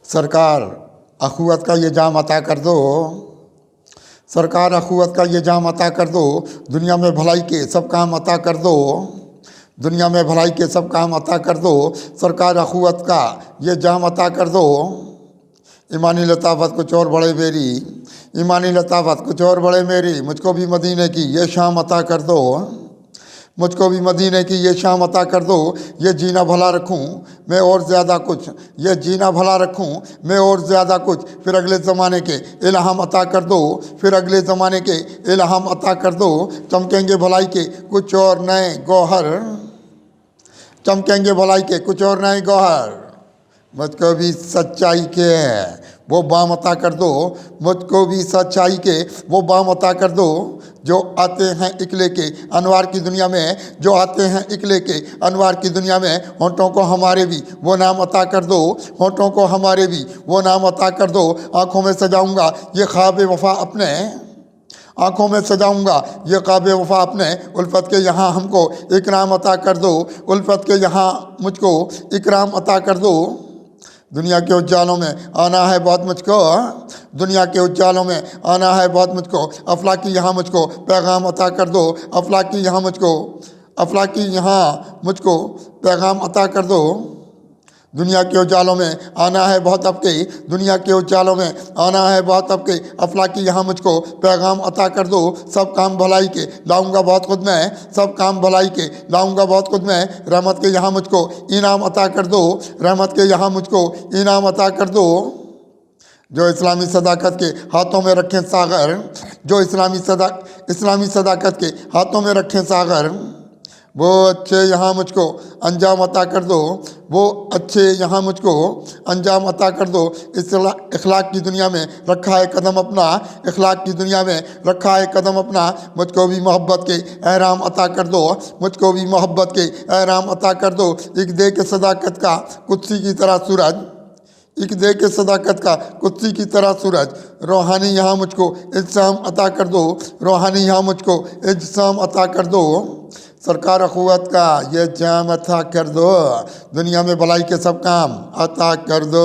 सरकार अखुवत का ये जाम अता कर दो। सरकार अखुवत का ये जाम अता कर दो। दुनिया में भलाई के सब काम अता कर दो। दुनिया में भलाई के सब काम अता कर दो। सरकार अखुवत का ये जाम अता कर दो। ईमानी लताफत कुछ और बड़े मेरी, ईमानी लताफत कुछ और बड़े मेरी, मुझको भी मदीने की ये शाम अता कर दो। मुझको भी मदीने की ये शाम अता कर दो। ये जीना भला रखूं मैं और ज़्यादा कुछ, ये जीना भला रखूं मैं और ज़्यादा कुछ। फिर अगले ज़माने के इल्हाम अता कर दो। फिर अगले ज़माने के इल्हाम अता कर दो। चमकेंगे भलाई के कुछ और नए गौहर, चमकेंगे भलाई के कुछ और नए गौहर। मुझको भी सच्चाई के वो बाम अता कर दो। मुझको भी सच्चाई के वो बाम अता कर दो। जो आते हैं इकले के अनवार की दुनिया में, जो आते हैं इकले के अनवार की दुनिया में, होंठों को हमारे भी वो नाम अता कर दो। होंठों को हमारे भी वो नाम अता कर दो। आँखों में सजाऊंगा ये ख्वाब वफा अपने, आँखों में सजाऊंगा ये ख्वाब वफा अपने। उल्फत के यहाँ हमको इकराम अता कर दो। उल्फत के यहाँ मुझको इकराम अता कर दो। दुनिया के उज्जालों में आना है बहुत मुझको, दुनिया के उज्जालों में आना है बहुत मुझको। अफलाकी यहाँ मुझको पैगाम अता कर दो। अफलाकी यहाँ मुझको, अफलाकी यहाँ मुझको पैगाम अता कर दो। दुनिया के उजालों में आना है बहुत आपके, दुनिया के उजालों में आना है बहुत आपके। अफलाकी यहाँ मुझको पैगाम अता कर दो। सब काम भलाई के लाऊंगा बहुत खुद मैं, सब काम भलाई के लाऊंगा बहुत खुद मैं। रहमत के यहाँ मुझको इनाम अता कर दो। रहमत के यहाँ मुझको इनाम अता कर दो। जो इस्लामी सदाकत के हाथों में रखें सागर, जो इस्लामी सदाकत के हाथों में रखें सागर। वो अच्छे यहाँ मुझको अंजाम अता कर दो। वो अच्छे यहाँ मुझको अंजाम अता कर दो। इखलाक की दुनिया में रखा है कदम अपना, इखलाक की दुनिया में रखा है कदम अपना। मुझको भी मोहब्बत के एहराम अता कर दो। मुझको भी मोहब्बत के एहराम अता कर दो। एक दे के सदाकत का कुत्सी की तरह सूरज, एक दे के सदाकत का कुत्सी की तरह सूरज। रूहानी यहाँ मुझको इल्ज़ाम अता कर दो। रूहानी यहाँ मुझको इल्ज़ाम अता कर दो। सरकार अखुवत का ये जाम अता कर दो। दुनिया में भलाई के सब काम अता कर दो।